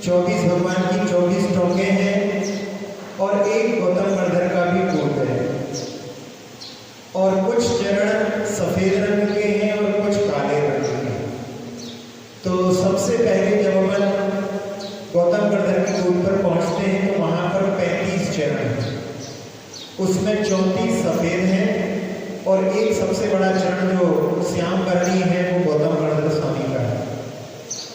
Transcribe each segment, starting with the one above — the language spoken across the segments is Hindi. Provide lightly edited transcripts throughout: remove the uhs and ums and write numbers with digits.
24 भगवान की 24 टोंगे हैं और एक गौतम बर्धर का भी कोट है। और कुछ चरण सफेद रंग के हैं और कुछ काले रंग के हैं। तो सबसे पहले जब अपन गौतम बर्धर के कोट पर पहुंचते हैं तो वहां पर 35 चरण हैं, उसमें 34 सफेद हैं और एक सबसे बड़ा चरण जो श्याम वर्णी है वो गौतम बर्धर स्वामी का है।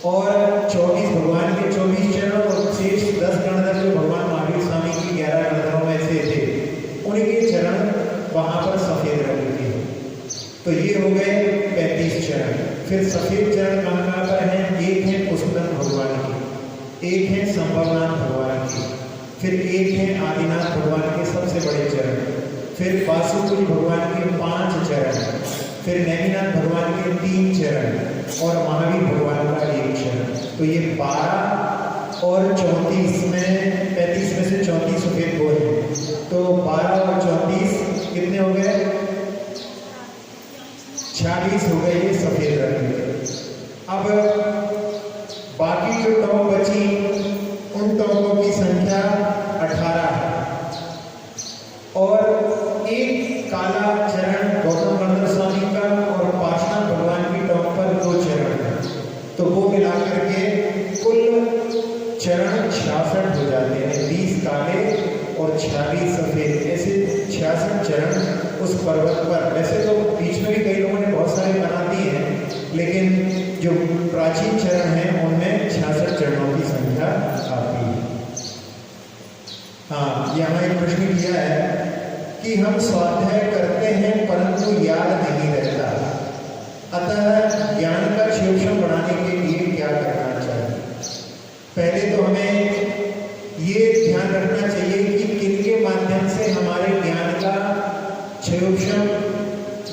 और 24 भगवान के 24 चरण और शेष 10 गणधर जो भगवान महावीर स्वामी की 11 गणधरों में से थे, उनके चरण वहां पर सफेद रंग के हैं। तो ये हो गए 35 चरण। फिर सफेद चरण कहाँ पर हैं? एक है पुष्पदंत भगवान की, एक है संभवनाथ भगवान की, फिर एक है आदिनाथ भगवान के सबसे बड़े चरण, फिर वासुकी भगवान के 5 चरण, फिर नैमिनाथ भगवान के 3 चरण और महावीर भगवान का 1 चरण। तो ये 12 और 34 में 35 में से 34 सफेद हो हैं, तो 12 और 34 कितने हो गए? 46 हो गए ये सफेद रंग के। अब बाकी जो टोंक बची उन टोंकों की संख्या 18 है और एक काला चरण गौतम बर्धर स्वामी का और पार्श्वनाथ भगवान की टोंक पर 2 चरण है। तो वो मिलाकर के कुल चरण 66 हो जाते हैं, 20 काले और 46 सफेद, ऐसे 66 चरण उस पर्वत पर। वैसे तो बीच में भी कई लोगों ने बहुत सारे बना दिए हैं, लेकिन जो प्राचीन चरण हैं उनमें 66 चरणों की संख्या आती है। हाँ, यहाँ एक प्रश्न किया है कि हम स्वाध्याय करते हैं परंतु याद नहीं रहता, अतः ज्ञान का क्षेत्रफल बढ़ाने के लिए क्या करना चाहिए? पहले तो हमें ये ध्यान रखना चाहिए कि किनके माध्यम से हमारे ज्ञान का क्षेत्रफल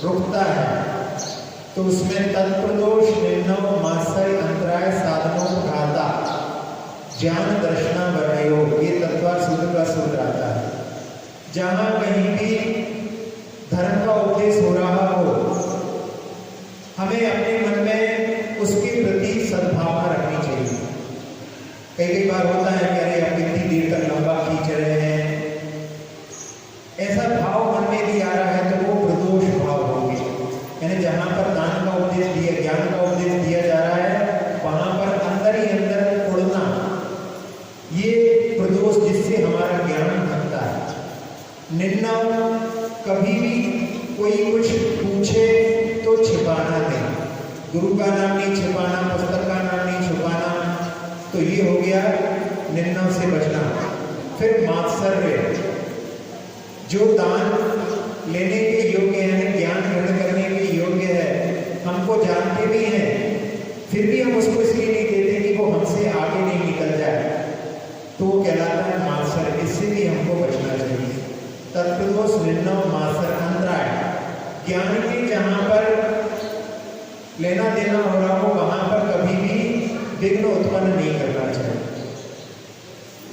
रुकता है। तो उसमें तत्प्रदोष, निर्णव, मात्सर्य, अंतराय, साधनों, घाता, ज्ञान, दर्शना, वर्णयो, ये तत्वार सूत्र का सूत्र आता है। जहां कहीं भी धर्म का उपदेश हो रहा हो, हमें अपने मन में उसके प्रति सद्भावना रखनी चाहिए। कई बार होता है कि अरे अब कितनी देर तक लंबा खींच रहे हैं, ऐसा भाव मन में भी आ रहा है तो वो प्रदोष भाव होंगे। यानी जहां पर दान का उपदेश दिया, ज्ञान का उपदेश दिया जा रहा है, वहां पर अंदर ही अंदर उड़ना, ये प्रदोष जिससे हमारा ज्ञान घटता है। निर्णव, कभी भी कोई कुछ पूछे तो छिपाना नहीं, गुरु का नाम नहीं छिपाना, पुस्तक का नाम नहीं छिपाना, तो ये हो गया निर्णव से बचना। फिर मात्सर्य, जो दान लेने के योग्य है, ज्ञान ग्रहण करने के योग्य है, हमको जानते भी हैं, फिर भी हम उसको इसलिए नहीं देते कि वो हमसे आगे नहीं निकल जाए, तो वो कहलाता है मात्सर्य। इससे भी हमको बचना चाहिए। तत्प्रदोष, निर्णव, मात्सर्य, अंतराय, ज्ञान के जहां पर लेना देना हो रहा हो वहां पर कभी भी विघ्न उत्पन्न नहीं करना चाहिए।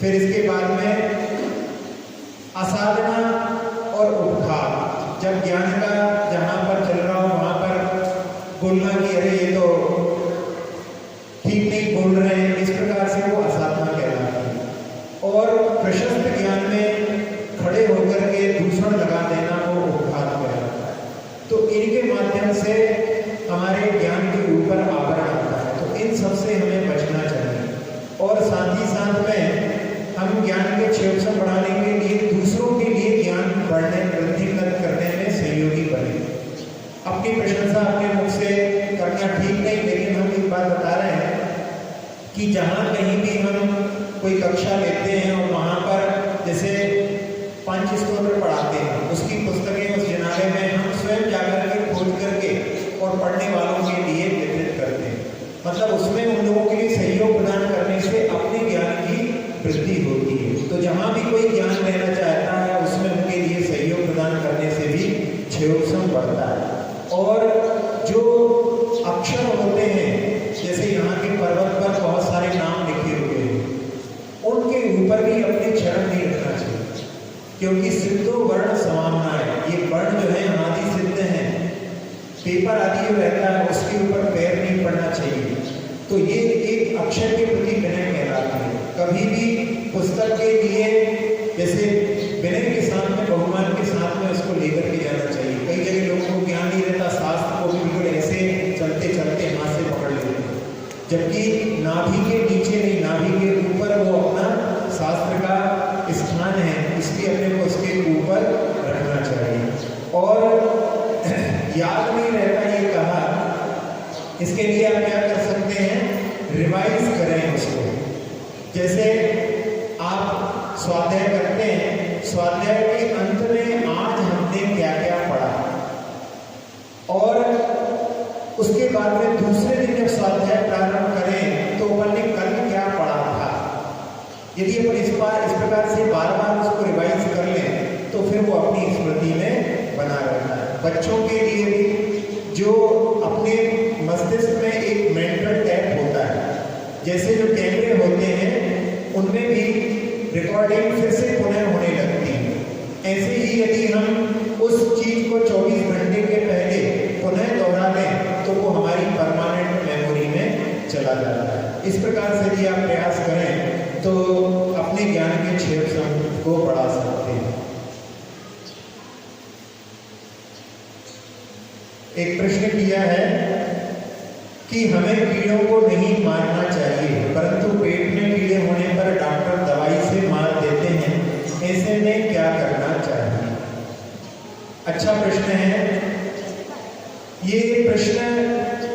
फिर इसके बाद में असाधना और उपघात, जब ज्ञान का जहां पर चल रहा हो वहां पर बोलना कि अरे ये तो ठीक नहीं बोल रहे हैं, इस प्रकार से वो असाधना कहलाती है। और प्रशस्त ज्ञान में खड़े होकर के दूषण लगा देना वो उपघात कहलाता है। तो इनके माध्यम से हमारे ज्ञान के ऊपर आवरण आता है, तो इन सबसे हमें बचना चाहिए। और साथ ही साथ में हम ज्ञान के क्षेत्रफल बढ़ाने के लिए दूसरों के लिए ज्ञान बढ़ने वृद्धि करने में सहयोगी बने। अपनी प्रशंसा अपने मुख से करना ठीक नहीं, लेकिन हम एक बात बता रहे हैं कि जहाँ कहीं भी हम कोई कक्षा लेते हैं और वहाँ पर जैसे पंचस्तोत्र पढ़ाते हैं, उसकी पुस्तकें उस जिनाले में हम स्वयं जाकर के खोज करके और पढ़ने वालों के लिए वितरित करते हैं। मतलब उसमें उन लोगों के लिए सहयोग प्रदान करने से अपने ज्ञान की वृद्धि होती है। तो जहाँ भी कोई ज्ञान लेना चाहता है उसमें उनके लिए सहयोग प्रदान करने से भी क्षेत्रफल बढ़ता है। और जो अक्षर होते हैं, जैसे यहाँ के पर्वत पर बहुत सारे नाम लिखे हुए हैं, उनके ऊपर भी अपने चरण नहीं रखना चाहिए, क्योंकि सिद्धो वर्ण समाना है। ये वर्ण जो है आदि सिद्ध हैं, पेपर आदि जो रहता है उसके ऊपर पैर नहीं पड़ना चाहिए। तो ये एक अक्षर के प्रति विनय कहलाता है। पुस्तक के लिए जैसे विनय के साथ में, बहुमान के साथ में उसको लेकर के जाना चाहिए। कई जगह लोगों को ज्ञान नहीं रहता, शास्त्र को भी बिल्कुल ऐसे चलते चलते हाथ से पकड़ लेते हैं, जबकि नाभि के नीचे नहीं, नाभि के ऊपर वो अपना शास्त्र का स्थान है, इसलिए अपने को उसके ऊपर रखना चाहिए। और याद नहीं रहता ये कहा, इसके लिए आप क्या कर सकते हैं, रिवाइज करें उसको। जैसे आप स्वाध्याय करते हैं, स्वाध्याय के अंत में आज हमने क्या क्या पढ़ा, और उसके बाद में दूसरे दिन जब स्वाध्याय प्रारंभ करें तो अपन ने कल क्या पढ़ा था। यदि अपन इस प्रकार से बार बार उसको रिवाइज कर लें तो फिर वो अपनी स्मृति में बना रहता है। बच्चों के लिए भी जो अपने मस्तिष्क में एक मेंटल टैप होता है, जैसे जो कैमरे होते हैं उनमें भी रिकॉर्डिंग फिर से पुनः होने लगती है, ऐसे ही यदि हम उस चीज को 24 घंटे के पहले पुनः दोहरा लें तो वो हमारी परमानेंट मेमोरी में चला जाता है। इस प्रकार से यदि आप प्रयास करें तो अपने ज्ञान के क्षेत्र को बढ़ा सकते हैं। एक प्रश्न किया है कि हमें कीड़ों को नहीं मारना चाहिए, परंतु पेट में कीड़े होने पर डॉक्टर दवाई से मार देते हैं, ऐसे में क्या करना चाहिए? अच्छा प्रश्न है। ये प्रश्न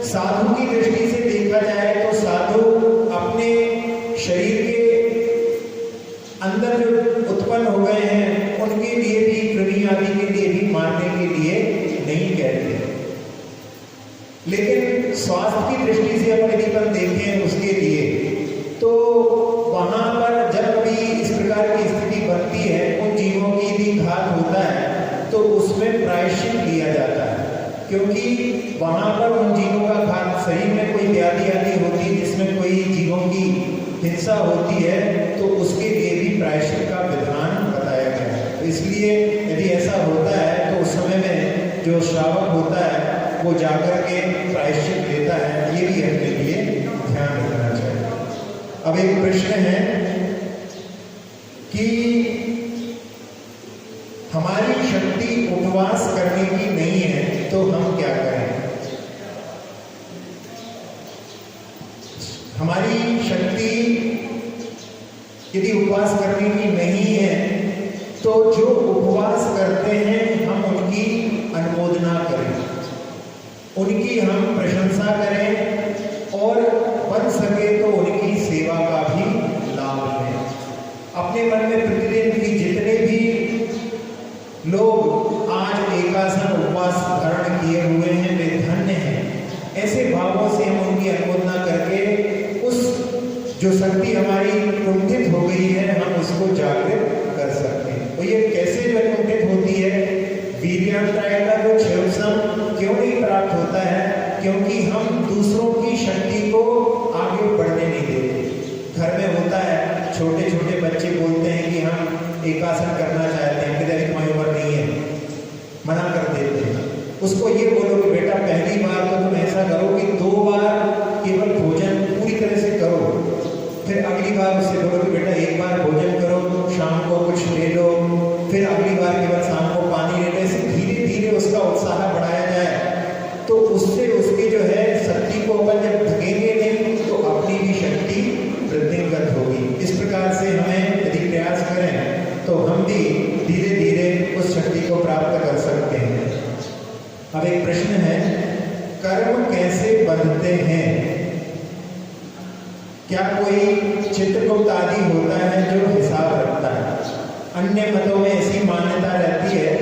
साधु की दृष्टि से देखा जाए तो साधु अपने शरीर के अंदर जो उत्पन्न हो गए हैं उनके लिए भी, कृमि आदि के लिए भी मारने के लिए नहीं कहते। लेकिन स्वास्थ्य की दृष्टि से अपन यदि अपन देखें उसके लिए, तो वहां पर जब कभी इस प्रकार की स्थिति बनती है, उन जीवों की भी घात होता है तो उसमें प्रायश्चित लिया जाता है, क्योंकि वहां पर उन जीवों का घात, शरीर में कोई व्याधि आदि होती है जिसमें कोई जीवों की हिंसा होती है, तो उसके लिए भी प्रायश्चित का विधान बताया गया है। तो इसलिए यदि ऐसा होता है तो उस समय में जो श्रावक होता है वो जाकर के प्रायश्चित लेता है, ये भी अपने लिए ध्यान रखना चाहिए। अब एक प्रश्न है कि हमारी शक्ति उपवास करने की नहीं है तो हम क्या करें? हमारी शक्ति यदि उपवास करने की नहीं है तो जो उपवास करते हैं हम उनकी अनुमोदना करें, उनकी हम प्रशंसा करें और बन सके तो उनकी सेवा का भी लाभ लें। अपने मन में प्रतिदिन की जितने भी लोग आज एकासन उपवास धारण किए हुए हैं वे धन्य हैं, ऐसे भावों से हम उनकी अनुमोदना करके उस जो शक्ति हमारी कुंठित हो गई है हम उसको जागृत कर सकते हैं। तो ये कैसे जो कुंठित होती है, वीर्यान्त्राय का जो क्षेत्रम क्यों नहीं प्राप्त होता है? क्योंकि हम दूसरों की शक्ति को आगे बढ़ने नहीं देते। घर में होता है, छोटे छोटे बच्चे बोलते हैं कि हम एकासन करना चाहते हैं, कहते हैं तुम्हारी उम्र नहीं है, मना कर देते हैं। उसको ये बोलो कि बेटा पहली बार तो तुम ऐसा करो कि 2 बार केवल भोजन पूरी तरह से करो, फिर अगली बार उससे बोलो कि बेटा 1 बार भोजन करो, शाम को कुछ ले लो, फिर अगली बार केवल शाम को पानी ले लो। ऐसे धीरे धीरे उसका उत्साह बढ़ाया जाए तो उससे उसकी जो है शक्ति को अपन जब थकेंगे नहीं तो अपनी भी शक्ति वृद्धिंगत होगी। इस प्रकार से हमें यदि प्रयास करें तो हम भी धीरे धीरे उस शक्ति को प्राप्त कर सकते हैं। अब एक प्रश्न है, कर्म कैसे बंधते हैं? क्या कोई चित्रगुप्त आदि होता है जो हिसाब रखता है? अन्य मतों में ऐसी मान्यता रहती है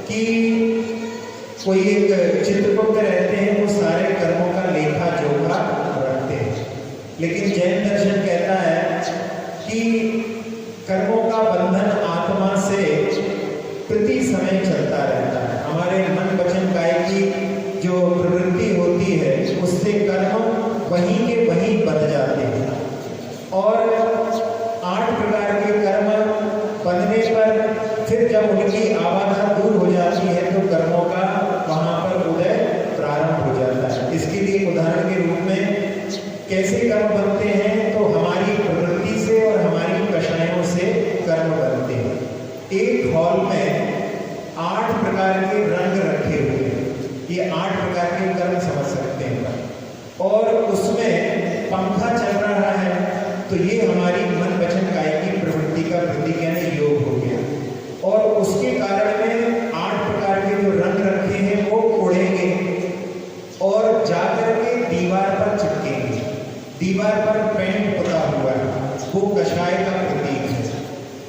कि कोई एक चित्रगुप्त रहते हैं, वो सारे कर्मों का लेखा जोखा रखते हैं। लेकिन जैन दर्शन कहता है कि कर्मों का बंधन आत्मा से प्रति समय चलता रहता है। हमारे मन वचन काय की जो प्रवृत्ति होती है उससे कर्म वहीं के वहीं बंध जाते हैं, और 8 प्रकार के कर्म बंधने पर फिर जब उनकी आवाधा दूर हो जाती है तो कर्मों का वहां पर उदय प्रारंभ हो जाता है। इसके लिए उदाहरण के रूप में कैसे कर्म बनते हैं, तो हमारे तो ये हमारी मन वचन काया की प्रवृत्ति का प्रतीक यानी योग हो गया। और उसके कारण में 8 प्रकार के जो रंग रखे हैं वो उड़ेंगे और जाकर के दीवार पर चिपकेंगे। दीवार पर पेंट पुता हुआ है, वो कषाय का प्रतीक है।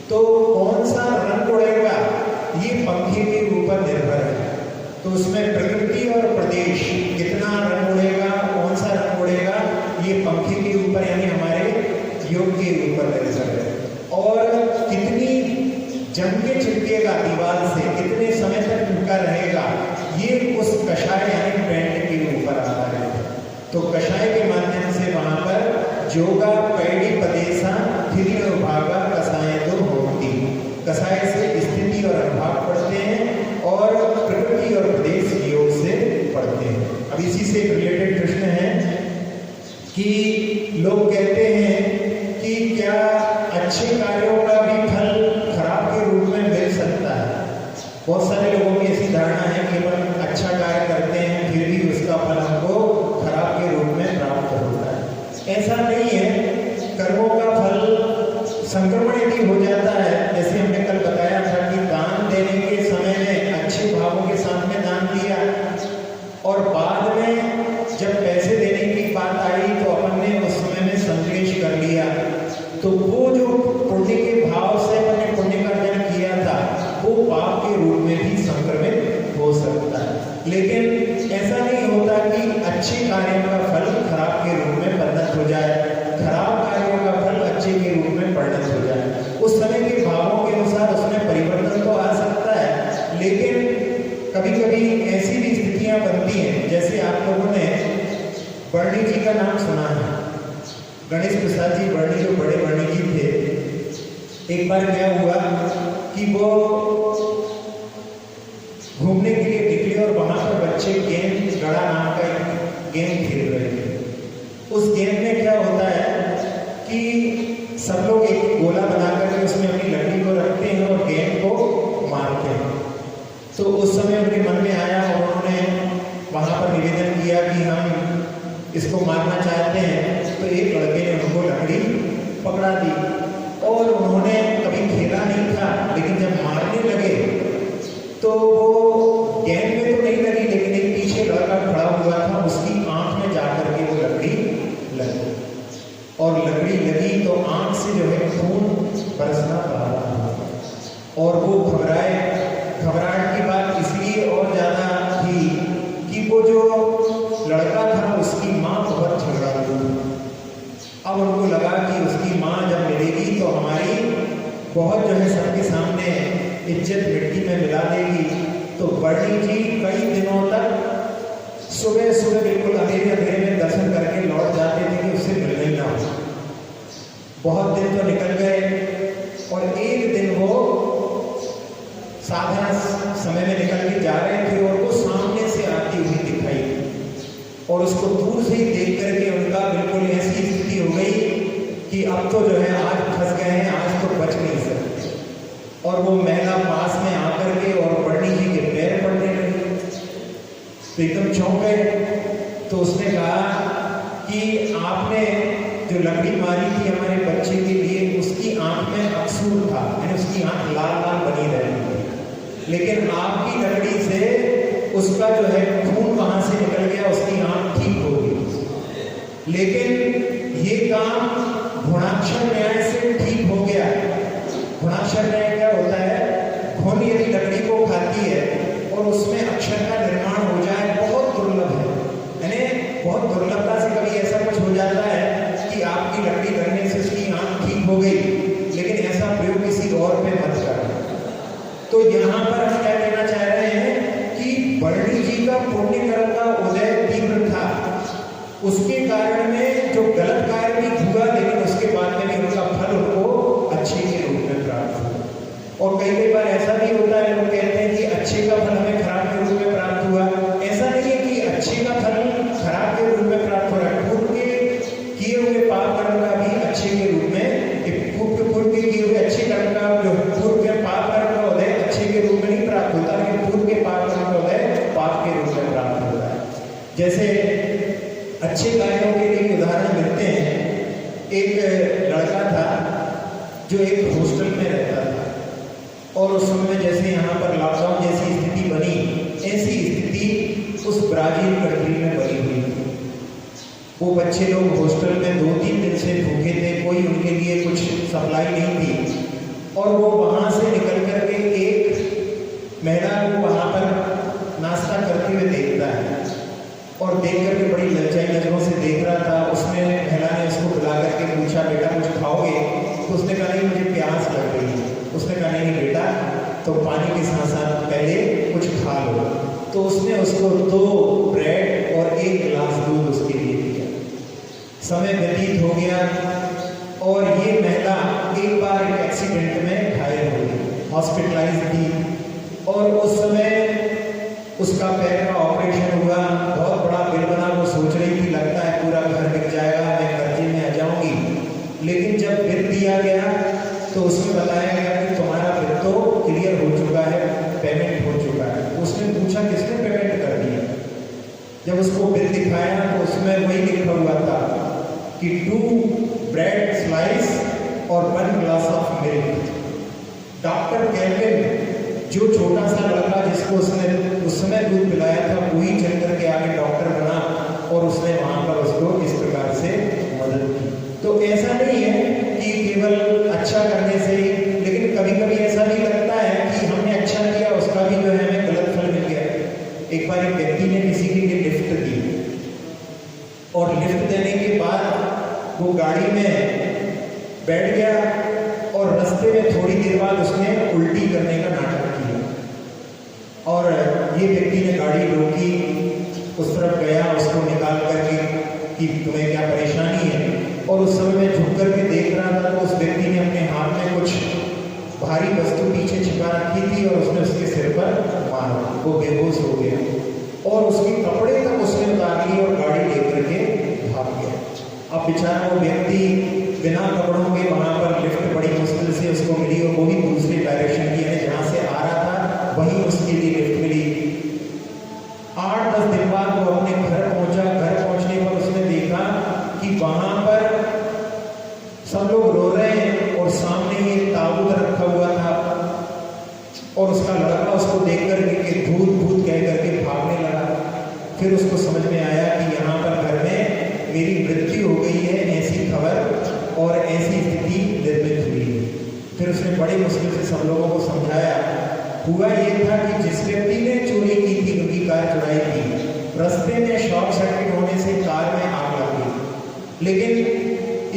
तो कौन सा रंग उड़ेगा ये पंखे के ऊपर निर्भर है। तो उसमें प्रकृति और प्रदेश कितना रंग उड़ेगा, कौन सा रंग उड़ेगा, ये पंखे के ऊपर यानी हमारे योग के ऊपर निर्भर है। और कितनी जम के चिपकेगा दीवार से, कितने समय तक चिपका रहेगा, ये उस कषाय यानी पेंट के ऊपर आधारित है। तो कषाय के माध्यम से वहां पर जोगा पैडी पदेशा थिरी और भागा कसाय तो होती, कसाय से स्थिति और अनुभाग पढ़ते हैं और प्रकृति और प्रदेश योग से पढ़ते हैं। अब इसी से रिलेटेड प्रश्न है कि लोग कहते हैं कि क्या अच्छे कार्यों का भी फल खराब के रूप में मिल सकता है। बहुत सारे लोगों की ऐसी धारणा है कि अपन अच्छा कार्य करते हैं फिर भी उसका फल हमको खराब के रूप में प्राप्त होता है। ऐसा नहीं है। कर्मों का फल संक्रमण यदि हो जाता है, जैसे हमने कल बताया था कि दान देने के समय में अच्छे भावों के साथ में दान दिया और बाद में जब पैसे देने की बात आई तो अपन ने उस समय में संदेश कर लिया, तो वो जो पुण्य के भाव से अपने पुण्य का अर्जन किया था वो पाप के रूप में भी संक्रमित हो सकता है। लेकिन ऐसा नहीं होता कि अच्छे कार्यों का फल खराब के रूप में परिणत हो जाए, खराब कार्यों का फल अच्छे के रूप में परिणत हो जाए। उस समय के भावों के अनुसार उसमें परिवर्तन तो आ सकता है, लेकिन कभी कभी ऐसी भी स्थितियां बनती हैं, जैसे आप लोगों ने वर्णी जी का नाम सुना है। गणेश प्रसाद जी वर्णी जो बड़े वर्णी जी थे, एक बार क्या हुआ कि वो घूमने के लिए निकले और वहां पर बच्चे गेम गड़ा नाम का एक गेम खेल रहे थे। उस गेम में क्या होता है कि सब लोग एक गोला बना करके उसमें अपनी लकड़ी को रखते हैं और गेंद को मारते हैं। तो उस समय उनके मन में आया और उन्होंने वहां पर निवेदन किया कि हम इसको मारना चाहते हैं। तो एक लड़के ने उनको लकड़ी पकड़ा दी और उन्होंने कभी खेला नहीं था, लेकिन जब मारने लगे तो वो गेंद में तो नहीं लगी, लेकिन एक पीछे लड़का खड़ा हुआ था, उसकी आंख में जाकर के वो लकड़ी लगी और लकड़ी लगी तो आंख से जो है खून बरसना रहा और वो घबराए। घबराहट की बात इसलिए और ज्यादा थी कि वो जो लड़का था उसकी माँ बहुत झगड़ालू थी। अब उनको लगा कि उसकी माँ जब मिलेगी तो हमारी बहुत जो है सबके सामने इज्जत मिट्टी में मिला देगी। तो वर्णी जी कई दिनों तक सुबह सुबह बिल्कुल अंधेरे अंधेरे में दर्शन करके लौट जाते थे कि उससे मिलना ही ना हो। बहुत दिन तो निकल गए और एक दिन वो साधारण समय में निकल के जा रहे थे और वो सामने से आती हुई दिखाई और उसको दूर से ही देख करके उनका बिल्कुल ऐसी स्थिति हो गई कि अब तो जो है आज फंस गए हैं, आज तो बच नहीं सकते। और वो महिला पास में आकर के और वर्णी जी के पैर पड़ने लगी तो एकदम चौंक गए। तो उसने कहा कि आपने जो लकड़ी मारी थी हमारे बच्चे के लिए, उसकी आंख में अक्सूर था, यानी उसकी आंख लाल लाल बनी रही थी, लेकिन आपकी लकड़ी से उसका जो है खून वहां से निकल गया, उसकी आंख ठीक हो गई। लेकिन ये काम गुणाक्षर न्याय से ठीक हो गया। गुणाक्षर न्याय क्या होता है? घुन यदि लकड़ी को खाती है और उसमें अक्षर का निर्माण हो जाए, बहुत दुर्लभ है, यानी बहुत दुर्लभता से कभी ऐसा कुछ हो जाता है कि आपकी लकड़ी लगने से उसकी आंख ठीक हो गई, लेकिन ऐसा प्रयोग किसी और पे मत करें। तो यहाँ पर हम क्या कहना चाह रहे हैं कि वर्णी जी का पुण्य कर्म का उदय तीव्र था, उसके कारण में जो गलत कार्य भी हुआ, लेकिन उसके बाद में भी उनका फल उनको अच्छे के रूप में प्राप्त हुआ। और कई बार ऐसा भी होता है, लोग कहते हैं कि अच्छे का फल हमें खराब के रूप में प्राप्त हुआ। ऐसा नहीं है कि अच्छे का फल खराब के रूप में प्राप्त हो रहा है। पूर्व के किए हुए पाप कर्म का भी अच्छे के रूप में, पूर्व के किए हुए अच्छे कर्म का, जो पूर्व के पाप कर्म का उदय अच्छे के रूप में नहीं प्राप्त होता, लेकिन पूर्व के पाप कर्म का उदय पाप के रूप में प्राप्त होता है। जैसे अच्छे कार्यों के लिए उदाहरण मिलते हैं। लड़का था जो एक हॉस्टल में रहता था और उस समय जैसे यहाँ पर लॉकडाउन जैसी स्थिति बनी, ऐसी स्थिति उस ब्राजील कंट्री में बनी हुई थी। वो बच्चे लोग हॉस्टल में 2-3 दिन से भूखे थे, कोई उनके लिए कुछ सप्लाई नहीं थी और वो वहाँ से निकल कर के एक महिला को वहाँ पर नाश्ता करते हुए देखता है और देख करके बड़ी लज्जाई नजरों से देख रहा था। उसने महिला ने उसको बुला करके पूछा, बेटा कुछ खाओगे? तो उसने कहा नहीं, मुझे प्यास लग रही है। उसने कहा नहीं बेटा, तो पानी के साथ साथ पहले कुछ खा लो। तो उसने उसको 2 ब्रेड और 1 गिलास दूध उसके लिए दिया। समय व्यतीत हो गया और ये महिला एक बार एक एक्सीडेंट में घायल हो गई, हॉस्पिटलाइज थी और उस समय उसका पैर का ऑपरेशन हुआ, बहुत बड़ा बिल बना। वो सोच रही थी लगता है पूरा घर बिक जाएगा, मैं कर्जे में आ जाऊंगी। लेकिन जब बिल दिया गया तो उसमें बताया गया कि तुम्हारा बिल तो क्लियर हो चुका है, पेमेंट हो चुका है। तो उसने पूछा किसने पेमेंट कर दिया? जब उसको बिल दिखाया तो उसमें वही लिखा हुआ था कि 2 ब्रेड स्लाइस और 1 glass of milk. Doctor Calvin, जो छोटा सा लड़का जिसको उसने उस समय दूध पिलाया था, वही चल करके आगे डॉक्टर बना और उसने वहां पर उसको इस प्रकार से मदद की। तो ऐसा नहीं है कि केवल अच्छा करने से ही, लेकिन कभी कभी ऐसा भी लगता है कि हमने अच्छा किया, उसका भी जो है हमें गलत फल मिल गया। एक बार एक व्यक्ति ने किसी के लिए लिफ्ट दी और लिफ्ट देने के बाद वो गाड़ी में बैठ गया और रास्ते में थोड़ी देर बाद उसने उल्टी करने का नाटक किया और ये व्यक्ति ने गाड़ी रोकी, उस तरफ गया, उसको निकाल करके कि तुम्हें क्या परेशानी है। और उस समय में झुक करके देख रहा था तो उस व्यक्ति ने अपने हाथ में कुछ भारी वस्तु पीछे छिपा रखी थी और उसने उसके सिर पर मारा। वो बेहोश हो गया और उसके कपड़े तक उसने उतार लिए और गाड़ी लेकर के भाग गया। अब बेचारा वो व्यक्ति बिना कपड़ों के वहां पर लिफ्ट बड़ी मुश्किल से उसको मिली और वो भी दूसरे डायरेक्शन की, यानी जहां से आ रहा था वहीं उसके लिए लिफ्ट मिली। 8-10 दिन बाद वो अपने घर पहुंचा। घर पहुंचने पर उसने देखा कि वहां पर सब लोग रो रहे हैं और सामने ही एक ताबूत रखा हुआ था और उसका लड़का उसको देख करके भूत भूत कह करके भागने लगा। फिर उसको समझ में आया कि यहाँ पर घर में मेरी मृत्यु हो गई है, ऐसी खबर और ऐसी स्थिति निर्मित हुई है। फिर उसने बड़ी मुश्किल से सब लोगों को समझाया। हुआ ये था कि जिस व्यक्ति ने चोरी की थी, उनकी कार चुराई थी, रास्ते में शॉर्ट सर्किट होने से कार में आग लग गई। लेकिन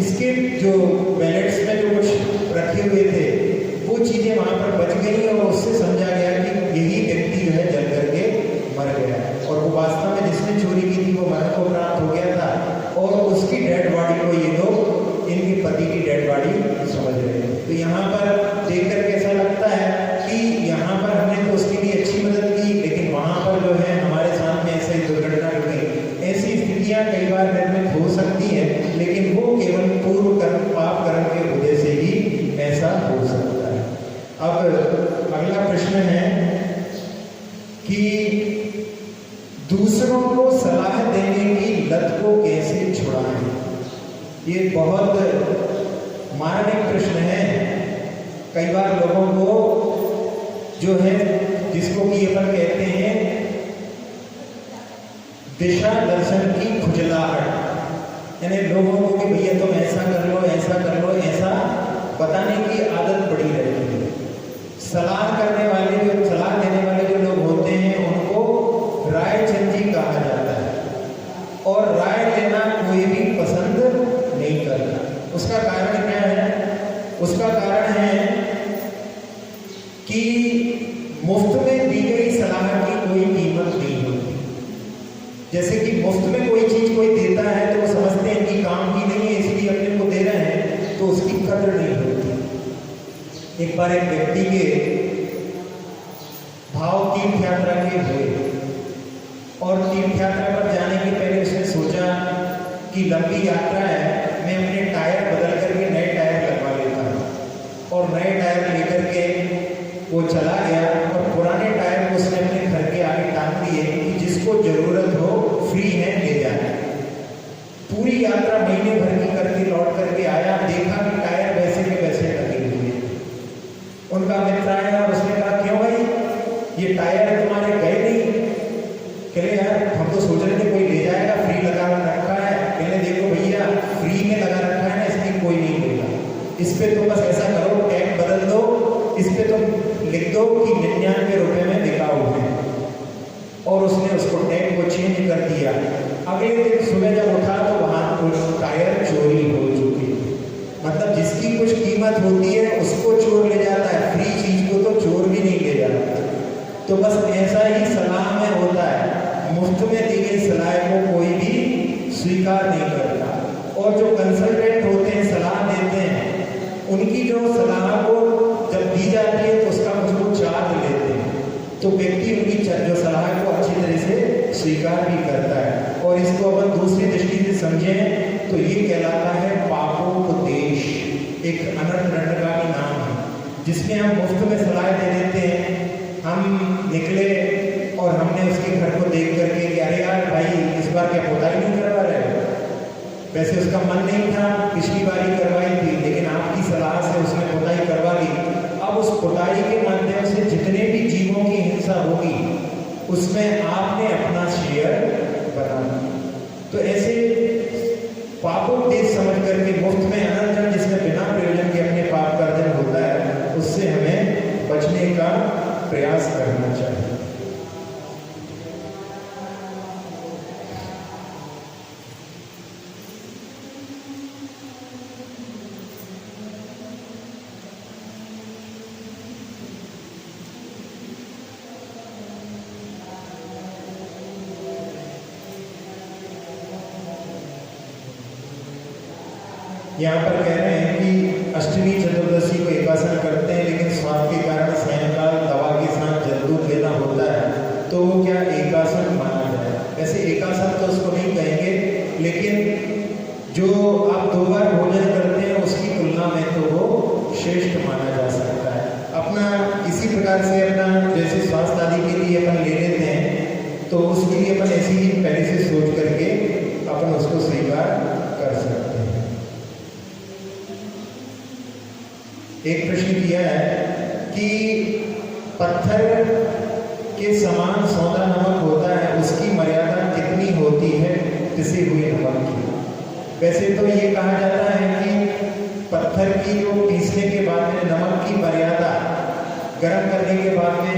इसके जो वैलेट्स में जो कुछ रखे हुए थे वो चीजें वहां पर बच गई और उससे समझा गया कि यही व्यक्ति जो है जल करके मर गया और वो वास्तव में जिसने चोरी की थी वो मरण को प्राप्त हो गया था और उसकी डेड बॉडी को ये लोग इनके पति की डेड बॉडी समझ रहे हैं। तो यहाँ पर देखकर कैसा लगता है कि यहाँ पर हमने तो उसके लिए अच्छी मदद की, लेकिन वहां पर जो है हमारे साथ में ऐसी दुर्घटना हो गई। ऐसी स्थितियां कई बार निर्मित हो सकती है, लेकिन वो केवल पूर्व कर्म पाप कर्म के वजह से ही ऐसा हो सकता है। अब अगला प्रश्न है कि दूसरों को सलाह देने की लत को कैसे छुड़ाएं? ये बहुत मार्मिक प्रश्न है। कई बार लोगों को जो है, जिसको कि अपन कहते हैं दिशा दर्शन की खुजलाहट, यानी लोगों को कि भैया तुम ऐसा कर लो, ऐसा कर लो, ऐसा बताने की आदत पड़ी रहती है। सलाह करने वाले, जो सलाह देने वाले जो लोग होते हैं, उनको रायचंदी कहा जाता है और राय लेना कोई भी पसंद नहीं करता। उसका कारण क्या है? उसका कारण है कि मुफ्त में दी गई सलाह की कोई कीमत नहीं होती। जैसे कि मुफ्त में कोई चीज कोई देता है तो वो समझते हैं कि काम की नहीं है इसलिए अपने को दे रहे हैं, तो उसकी कदर नहीं होती। एक बार एक व्यक्ति के भाव तीर्थ यात्रा के हुए और तीर्थ यात्रा पर जाने के पहले उसने सोचा कि लंबी यात्रा है, मैं अपने टायर बदल करके नए टायर लगवा लेता हूँ। और नए टायर लेकर के वो चला गया और पुराने टायर को उसने अपने घर के आगे टांग दिए कि जिसको जरूरत हो फ्री है ले जाए। पूरी यात्रा महीने भर की करके लौट करके आया, देखा इस पे तो बस ऐसा करो, टैग बदल दो, इस पे तो लिख दो कि 99 रुपए में बिकाऊ है, और उसने उसको टैग को चेंज कर दिया। अगले दिन सुबह जब उठा तो वहां टायर चोरी हो चुकी। मतलब जिसकी कुछ कीमत होती है उसको चोर ले जाता है, फ्री चीज को तो चोर भी नहीं ले जाता। तो बस ऐसा ही सलाह में होता है, मुफ्त में दी गई सलाह को कोई भी स्वीकार नहीं करता। और जो कंसल्टेंट होते हैं, सलाह देते हैं, उनकी जो सलाह को जब दी जाती है तो उसका कुछ चार्ज लेते हैं, तो व्यक्ति उनकी जो सलाह को अच्छी तरह से स्वीकार भी करता है। और इसको अपन दूसरी दृष्टि से समझें तो ये कहलाता है पापोपदेश, एक अनर्थ दंड का भी नाम है, जिसमें हम मुफ्त में सलाह दे देते हैं। हम निकले और हमने उसके घर को देख करके कि अरे यार भाई इस बार क्या पोताई नहीं करवा रहे हो, वैसे उसका मन नहीं था, पिछली बार ही करवाई थी, लेकिन आपकी सलाह से उसने पोताई करवा ली। अब उस पोताई के माध्यम से जितने भी जीवों की हिंसा होगी उसमें आपने अपना शेयर बना। तो ऐसे पापोपदेश समझ करके मुफ्त में अनर्थ, जिसमें बिना प्रयोजन के अपने पाप का अर्जन होता है, उससे हमें बचने का प्रयास करना चाहिए। यहाँ पर कह रहे हैं कि अष्टमी चतुर्दशी को एकासन करते हैं, लेकिन स्वास्थ्य के कारण सायंकाल दवा के साथ जल दूध लेना होता है, तो वो क्या एकासन माना जाए? ऐसे एकासन तो उसको नहीं कहेंगे, लेकिन जो आप 2 बार भोजन करते हैं उसकी तुलना में तो वो श्रेष्ठ माना जा सकता है। अपना इसी प्रकार से अपना जैसे स्वास्थ्य आदि के लिए अपन ले लेते हैं, तो उसके लिए अपन ऐसे ही पहले से सोच करके अपन उसको स्वीकार कर सकते हैं। एक प्रश्न किया है कि पत्थर के समान सौंधा नमक होता है, उसकी मर्यादा कितनी होती है पिसे हुए नमक की? वैसे तो ये कहा जाता है कि पत्थर की जो पीसने के बाद में नमक की मर्यादा गर्म करने के बाद में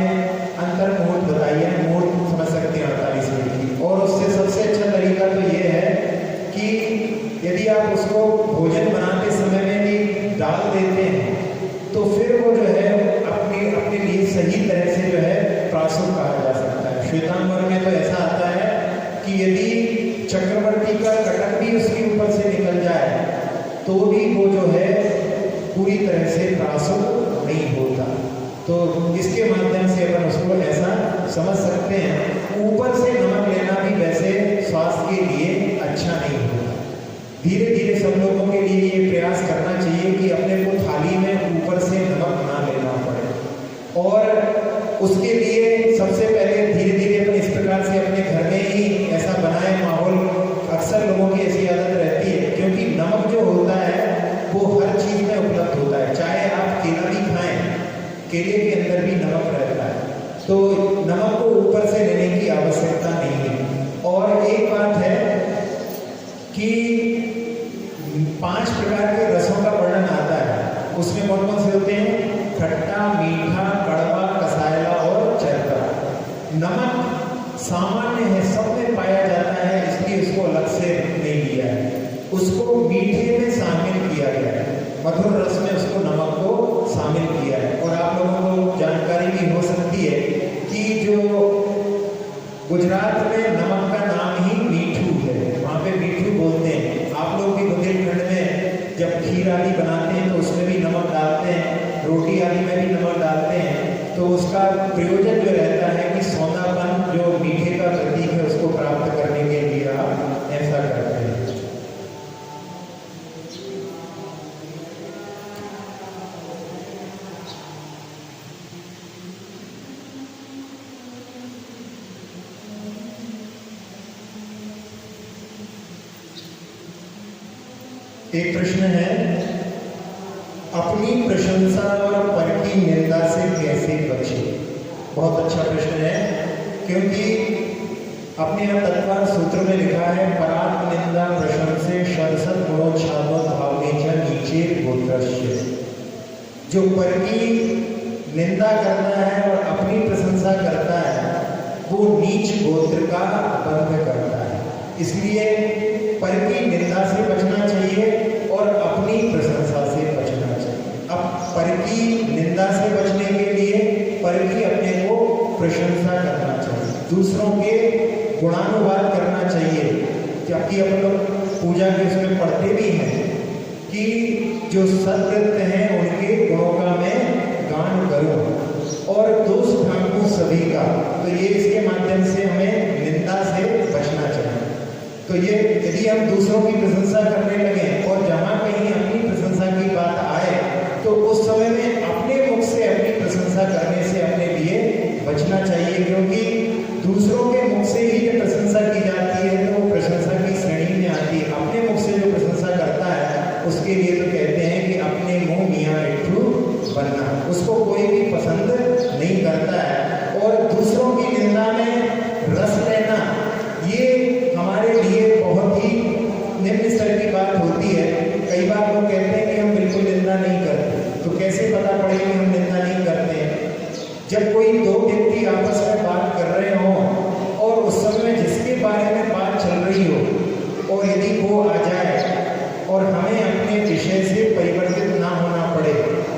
अंतर मुहूर्त बताइए, मुहूर्त समझ सकते हैं 48 मिनट की। और उससे सबसे अच्छा तरीका तो ये है कि यदि आप उसको भोजन बनाते समय में भी डाल देते हैं तो फिर वो जो है अपने लिए सही तरह से जो है प्रासुर कहा जा सकता है। श्वेतांबर में तो ऐसा आता है कि यदि चक्रवर्ती का कटक भी उसके ऊपर से निकल जाए तो भी वो जो है पूरी तरह से प्रासुर नहीं होता। तो इसके माध्यम से अपन उसको ऐसा समझ सकते हैं। ऊपर से नमक लेना भी वैसे स्वास्थ्य के लिए अच्छा नहीं होता। धीरे धीरे सब लोगों के लिए ये प्रयास करना चाहिए कि अपने को थाली में ऊपर से नमक ना लेना पड़े, और उसके लिए सबसे पहले धीरे धीरे अपन इस प्रकार से अपने घर में ही ऐसा बनाए माहौल। अक्सर लोगों की ऐसी आदत रहती है, क्योंकि नमक जो होता है वो हर चीज में उपलब्ध होता है, चाहे आप केला भी खाएं, केले के अंदर भी नमक रहता है, तो नमक को ऊपर से लेने की आवश्यकता नहीं है। और एक बात है कि 5 प्रकार के रसों का वर्णन आता है, उसमें कौन कौन से होते हैं? खट्टा, मीठा, कड़वा, कसायला और चरका। नमक सामान्य है, सब में पाया जाता है, इसलिए उसको अलग से नहीं लिया है। उसको मीठे में शामिल किया गया है, मधुर रस में उसको नमक को शामिल किया है। और आप लोगों को जानकारी भी हो सकती है कि जो गुजरात में नमक का नाम ही मीठू है, वहाँ पे मीठू बोलते हैं। आप लोग भी बुंदेलखंड में जब खीर आदि बनाते हैं तो उसमें भी नमक डालते हैं, रोटी आदि में भी नमक डालते हैं। तो उसका प्रयोजन जो रहता है कि सौंधापन जो मीठे का प्रतीक है उसको प्राप्त करने के लिए आप ऐसा करते हैं। एक प्रश्न है, अपनी प्रशंसा और पर की निंदा से कैसे बचे? बहुत अच्छा प्रश्न है, क्योंकि अपने यहाँ तत्वार सूत्र में लिखा है परात्म निंदा प्रशंसे शरसत गुणोच्छादों भावनेचा नीचे गोत्रस्य। जो पर की निंदा करता है और अपनी प्रशंसा करता है वो नीच गोत्र का बंध करता है। इसलिए पर की निंदा से बचना चाहिए और अपनी प्रशंसा से बचना चाहिए। अब पर की निंदा से बचने के लिए पर की अपने को प्रशंसा करना चाहिए, दूसरों के गुणानुवाद करना चाहिए। जबकि अपन लोग पूजा के उसमें पढ़ते भी हैं कि जो सत्कृत्य हैं उनके गुणों का मैं गान करूं और दोष ढांकूं सभी का। तो ये इसके माध्यम से हमें निंदा से बचना चाहिए। तो ये यदि हम दूसरों की प्रशंसा करने लगे और जहां कहीं अपनी प्रशंसा की बात आए तो उस समय में अपने मुख से अपनी प्रशंसा करने से अपने लिए बचना चाहिए, क्योंकि दूसरों के मुख से ही जब प्रशंसा की जाती है तो वो प्रशंसा की श्रेणी में आती है। अपने मुख से जो प्रशंसा करता है उसके लिए तो कहते हैं कि अपने मुंह मियाँ मिट्ठू बनना, उसको कोई भी पसंद नहीं करता है। और दूसरों की निंदा में रस लेना ये हमारे लिए बहुत ही निम्न स्तर की बात होती है। कई बार लोग कहते हैं कि हम बिल्कुल निंदा नहीं करते, तो कैसे पता पड़े कि हम निंदा नहीं करते हैं? जब कोई दो व्यक्ति आपस में बात कर रहे हो और उस समय जिसके बारे में बात चल रही हो और यदि वो आ जाए और हमें अपने विषय से परिवर्तित ना होना पड़े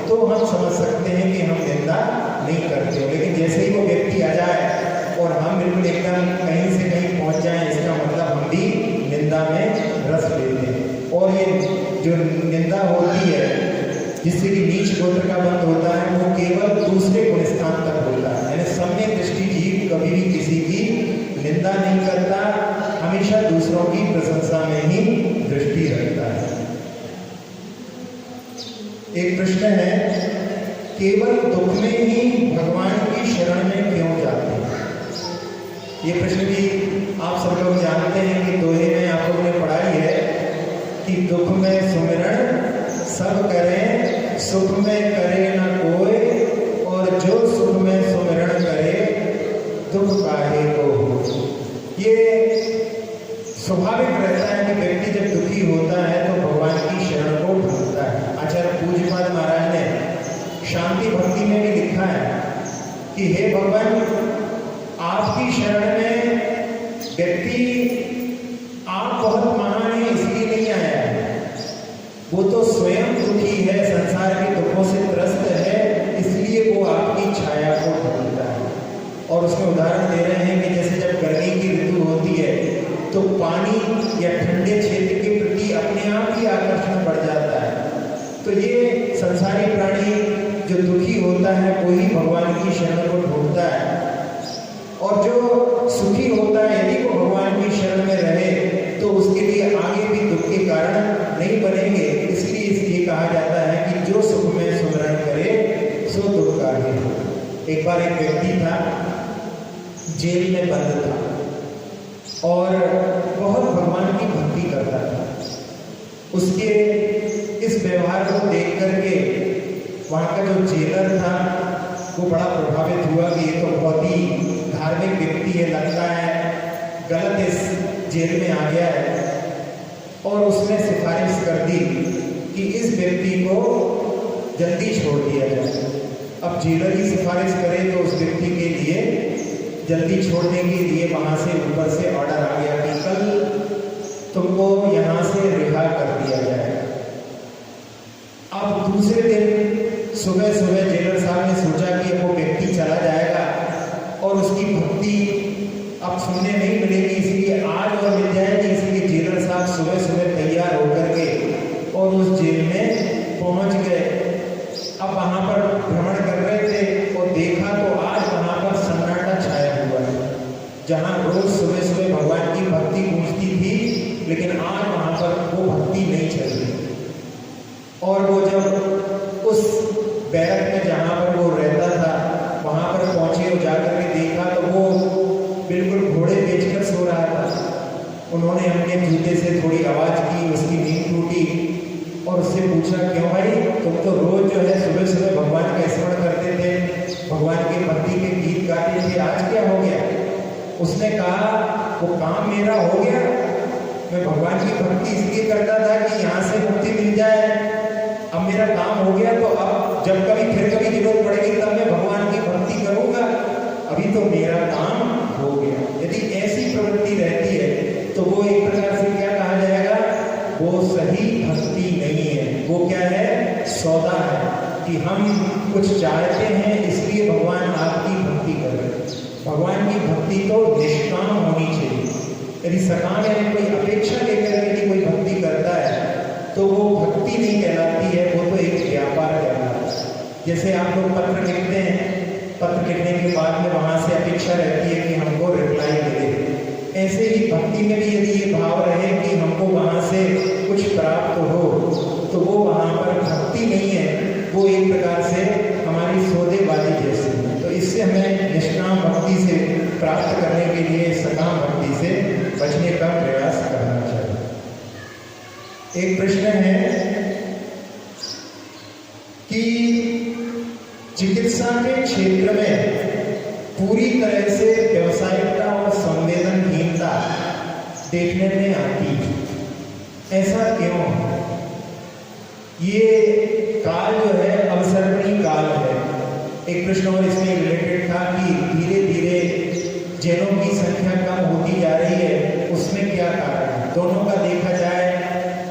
तो हम समझ सकते हैं कि हम निंदा नहीं करते। लेकिन जैसे ही वो व्यक्ति आ जाए और हम बिल्कुल एकदम कहीं से कहीं पहुंच जाएं, इसका मतलब हम भी निंदा में रस लेते हैं। और ये जो निंदा होती है जिससे कि नीच गोत्र का बंध होता है वो केवल दूसरे गुण स्थान तक होता है। यानी सम्यक दृष्टि जीव कभी भी किसी की निंदा नहीं करता, हमेशा दूसरों की प्रशंसा में ही दृष्टि रखता है। एक प्रश्न है, केवल दुख में ही भगवान की शरण में क्यों जाते हैं? ये प्रश्न भी आप सब लोग जानते हैं कि दोहे में आप लोगों ने पढ़ाई है कि दुख में सुमिरन सब करें, सुख में करे न कोई, और जो सुख में सुमिरन करे दुख काहे को। ये स्वाभाविक रहता है कि व्यक्ति जब दुखी होता है तो भगवान की शरण को ढूंढता है। आचार्य पूज्यपाद महाराज ने शांति भक्ति में भी लिखा है कि हे भगवान, आपकी शरण में व्यक्ति आप बहुत महान है इसलिए नहीं आया है, वो तो स्वयं दुखी है, संसार के दुखों से त्रस्त है, इसलिए वो आपकी छाया को ढूंढता है। और उसमें उदाहरण दे रहे हैं कि जैसे जब गर्मी की ऋतु होती है तो पानी या ठंडे क्षेत्र के प्रति अपने आप ही आकर्षण बढ़ जाता है। तो ये संसारी प्राणी जो दुखी होता है वही भगवान की शरण को ढूंढता है, और जो सुखी होता है यदि वो भगवान की शरण में रहे तो उसके लिए आगे भी दुख के कारण नहीं बनेंगे। इसलिए इसलिए कहा जाता है कि जो सुख में सुमिरन करे सो दुख काहे हो। एक बार एक व्यक्ति था, जेल में बंद था और बहुत भगवान की भक्ति करता था। उसके इस व्यवहार को देख करके वहाँ का जो जेलर था वो बड़ा प्रभावित हुआ कि ये तो बहुत ही धार्मिक व्यक्ति है, लगता है गलत इस जेल में आ गया है। और उसने सिफारिश कर दी कि इस व्यक्ति को जल्दी छोड़ दिया जाए। अब जेलर ही सिफारिश करे तो उस व्यक्ति के लिए जल्दी छोड़ने के लिए वहाँ से ऊपर से ऑर्डर आ गया कि कल तुमको यहाँ से रिहा कर दिया जाए। अब दूसरे दिन सुबह सुबह जेलर साहब ने सोचा कि वो व्यक्ति चला जाएगा और उसकी भक्ति अब सुनने नहीं मिलेगी, इसलिए आज और मिल जाएगी। इसलिए जेलर साहब सुबह सुबह तैयार होकर के और उस जेल में पहुंच गए। अब वहां पर भ्रमण कर रहे थे और देखा तो आज वहां पर सन्नाटा छाया हुआ है। जहां रोज सुबह सुबह भगवान की भक्ति गूंजती थी, लेकिन आज वहां पर वो भक्ति नहीं चल रही। और वो जब उस बैरक में जहां पर वो रहता था वहां पर पहुंचे और जाकर के देखा तो वो बिल्कुल घोड़े बेचकर सो रहा था। उन्होंने अपने जूते से थोड़ी आवाज की, उसकी नींद टूटी और उससे पूछा, क्यों भाई, तुम तो रोज जो है सुबह सुबह भगवान का स्मरण करते थे, भगवान की भक्ति के गीत गाते थे, आज क्या हो गया? उसने कहा वो काम मेरा हो गया। मैं भगवान की भक्ति इसलिए करता था कि यहाँ से मुक्ति मिल जाए, अब मेरा काम हो गया, तो अब जब कभी फिर कभी जरूरत पड़ेगी तब मैं भगवान की भक्ति करूंगा, अभी तो मेरा काम हो गया। यदि ऐसी प्रवृत्ति रहती है तो वो एक प्रकार से क्या कहा जाएगा, वो सही भक्ति नहीं है। वो क्या है, सौदा है कि हम कुछ चाहते हैं इसलिए भगवान आपकी भक्ति कर रहे हैं। भगवान की भक्ति तो निष्काम होनी चाहिए। यदि सकाम यानी कोई अपेक्षा लेकर यदि कोई भक्ति करता है तो वो भक्ति नहीं कहलाती है, वो तो एक व्यापार कहलाता है। जैसे आप लोग पत्र लिखते हैं, पत्र लिखने के बाद में वहां से अपेक्षा रहती है कि हमको रिप्लाई मिले, ऐसे ही भक्ति में भी यदि ये भाव रहे कि हमको वहां से कुछ प्राप्त हो, तो वो वहां पर भक्ति नहीं है, वो एक प्रकार से हमारी सौदेबाजी जैसी है। तो इससे हमें निष्काम भक्ति से प्राप्त करने के लिए सकाम भक्ति से बचने का प्रयास करना चाहिए। एक प्रश्न है कि चिकित्सा के क्षेत्र में पूरी तरह से व्यावसायिकता और संवेदनहीनता देखने में आती है, ऐसा क्यों? ये काल जो है अवसर्पणी काल है। एक प्रश्न और इसमें रिलेटेड था कि धीरे धीरे जैनों की संख्या कम होती जा रही है, उसमें क्या कारण है? दोनों का देखा जाए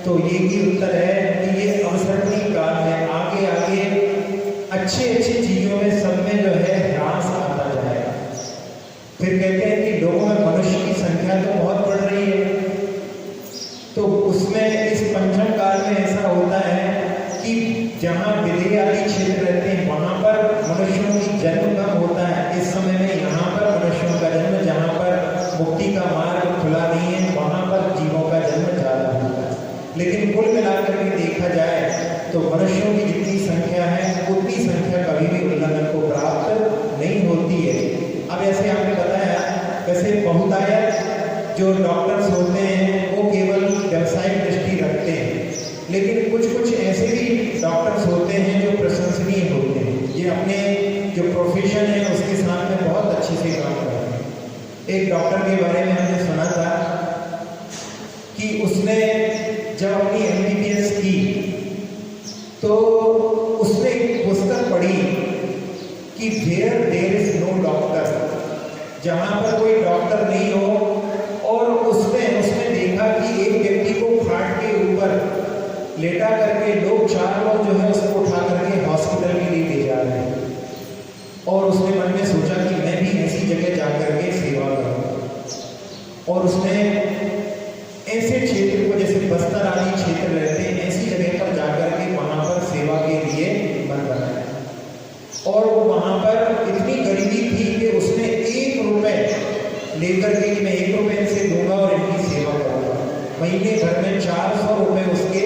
तो ये ही उत्तर है कि ये अवसर्पणी काल है। आगे आगे अच्छी अच्छी चीजों में सब में जो है ह्रास आता जाएगा। फिर कहते हैं कि लोगों में मनुष्य की संख्या तो बहुत बढ़ रही है, तो उसमें इस पंचम काल में ऐसा होता है कि जहाँ विदेह आदि क्षेत्र रहते हैं वहां पर मनुष्यों की जन्म कम होता है। इस समय में यहाँ पर मनुष्यों का जन्म, जहाँ पर मुक्ति का मार्ग खुला नहीं है, वहां पर जीवों का जन्म ज्यादा होता है। लेकिन कुल मिलाकर के देखा जाए तो मनुष्यों की जितनी संख्या है उतनी संख्या कभी भी उल्लंघन को प्राप्त नहीं होती है। अब ऐसे आपने बताया, वैसे बहुतायत जो डॉक्टर्स होते हैं वो केवल व्यावसायिक दृष्टि रखते हैं, लेकिन कुछ कुछ ऐसे भी डॉक्टर्स होते हैं जो प्रशंसनीय होते हैं, ये अपने जो प्रोफेशन है उसके साथ में बहुत अच्छे से काम करते हैं। एक डॉक्टर के बारे में हमने सुना था कि उसने जब अपनी MBBS की तो उसने एक पुस्तक पढ़ी कि देयर इज नो डॉक्टर, जहां पर कोई डॉक्टर नहीं हो, और उसने देखा कि एक व्यक्ति को खाट के ऊपर लेटा करके लोग 4 लोग जो है उसको उठा करके हॉस्पिटल के लिए ले जा रहे हैं, और उसने मन में सोचा कि मैं भी ऐसी जगह जाकर के सेवा करूं। और उसने ऐसे क्षेत्र को, जैसे बस्तर आदि क्षेत्र रहते हैं, ऐसी जगह पर जाकर के वहां पर सेवा के लिए मन बनाया। और वहां पर इतनी गरीबी थी कि उसने 1 रुपए लेकर के मैं 1 रुपए से दूंगा और इनकी सेवा करूंगा। महीने भर में 400 रुपए उसके,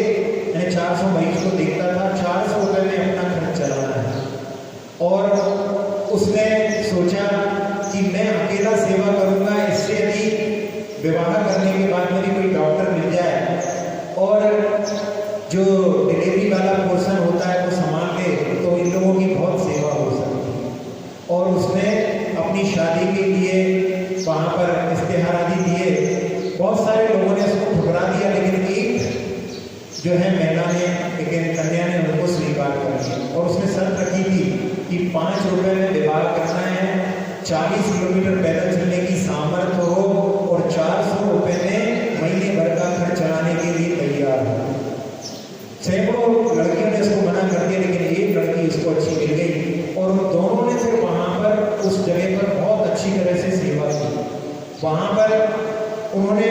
यानी 400 मरीज को देखता था, 400 रुपए में अपना खर्च चलाना है। और उसने सोचा कि मैं अकेला सेवा करूंगा, इससे यदि विवाह करने के बाद मेरी कोई डॉक्टर मिल जाए और जो डिलीवरी वाला पोर्शन होता है वो संभाल ले, तो इन लोगों की बहुत सेवा हो सकती है। और उसने अपनी शादी के लिए वहाँ पर इश्तेहार आदि दिए, बहुत सारे लोगों ने उसको ठुकरा दिया, लेकिन एक जो है महिला ने, एक कन्या ने उनको स्वीकार कर दिया। और उसने शर्त रखी थी कि 5 रुपए में विवाह करना है, 40 किलोमीटर पैदल चलने की सामर्थ्य हो, और 400 रुपए में महीने भर का खर्च चलाने के लिए तैयार हो। सैकड़ों लड़कियों ने उसको मना कर दिया, लेकिन एक लड़की उसको अच्छी मिल गई, और उन दोनों ने फिर वहाँ पर उस जगह पर बहुत अच्छी तरह से सेवा की। वहाँ पर उन्होंने,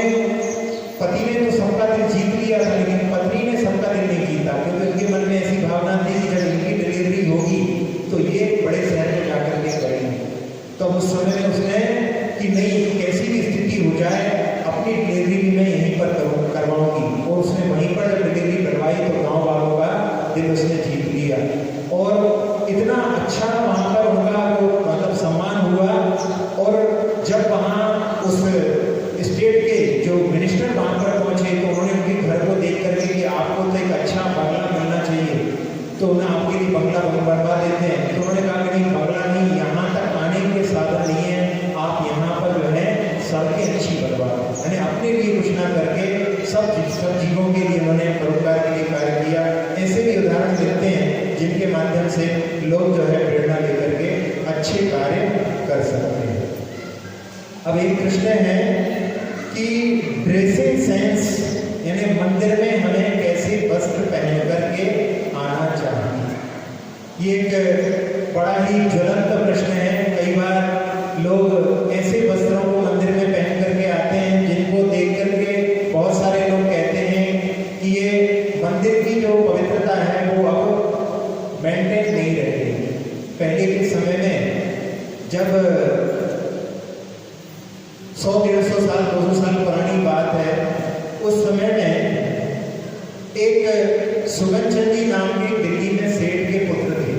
पति ने तो सबका दिल जीत लिया था, लेकिन पत्नी ने सबका दिल नहीं जीता, क्योंकि उनके मन में ऐसी भावना थी कि जब इनकी डिलीवरी होगी तो ये बड़े शहर में जाकर के करेंगे। तो उस समय में उसने कि नहीं, कैसी भी स्थिति हो जाए अपनी डिलीवरी भी मैं यहीं पर करवाऊंगी। और उसने वहीं पर जब डिलीवरी करवाई तो गाँव वालों का दिल उसने जीत लिया, और इतना अच्छा वहाँ पर उनका तो मतलब सम्मान हुआ। और जब वहाँ उस स्टेट के जो मिनिस्टर वहाँ पर पहुँचे तो उन्होंने उनके घर को देख करके कि आपको तो एक अच्छा बंगला मिलना चाहिए, तो उन्हें आपके लिए बंगला बनवा देते हैं। तो उन्होंने कहा कि नहीं, बंगला नहीं, यहाँ तक आने के साधन नहीं है, आप यहाँ पर जो है सड़कें अच्छी बनवा से लोग जो है प्रेरणा लेकर के अच्छे कार्य कर सकते हैं। अब एक प्रश्न है कि ड्रेसिंग सेंस यानी मंदिर में हमें कैसे वस्त्र पहन करके आना चाहिए। ये एक बड़ा ही ज्वलंत प्रश्न है। कई बार लोग ऐसे वस्त्रों को मंदिर में पहन करके आते हैं जिनको देख करके बहुत सारे लोग कहते हैं कि ये मंदिर की जो पवित्रता है वो अब मेंटेन नहीं रही। पहले के समय में जब 100-150 साल 200 साल पुरानी बात है, उस समय में एक सुगन चंद जी नाम के दिल्ली में सेठ के पुत्र थे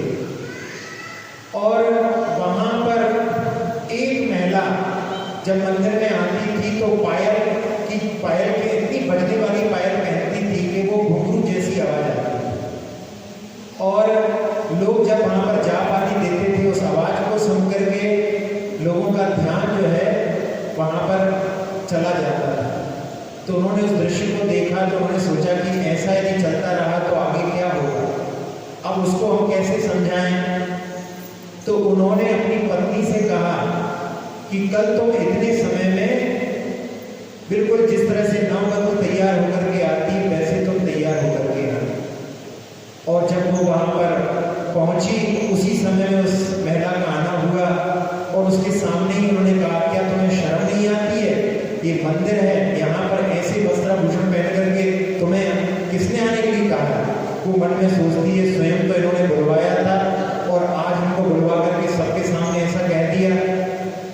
और वहां पर एक महिला जब मंदिर में आती थी तो पायल की इतनी बजने वाली पायल पहनती थी कि वो घुंघरू जैसी आवाज आती थी और लोग जब वहां पर जाप आदि देते थे उस आवाज को सुन करके लोगों का ध्यान जो है वहां पर चला जाता था। तो उन्होंने उस दृश्य को देखा तो उन्होंने सोचा कि ऐसा यदि चलता रहा तो आगे क्या होगा, अब उसको हम कैसे समझाएं। तो उन्होंने अपनी पत्नी से कहा कि कल तुम इतने समय में बिल्कुल जिस तरह से नववधू तैयार होकर के आती है वैसे तुम तैयार होकर के आना। और जब वो वहां पर पहुंची उसी समय में उस महिला का आना हुआ और उसके सामने ही उन्होंने कहा, क्या तुम्हें शर्म नहीं आती है, ये मंदिर है, यहाँ पर ऐसे वस्त्राभूषण पहन करके तुम्हें किसने आने के लिए कहा। वो मन में सोचती है स्वयं तो इन्होंने बुलवाया था और आज हमको बुलवा करके सबके सामने ऐसा कह दिया।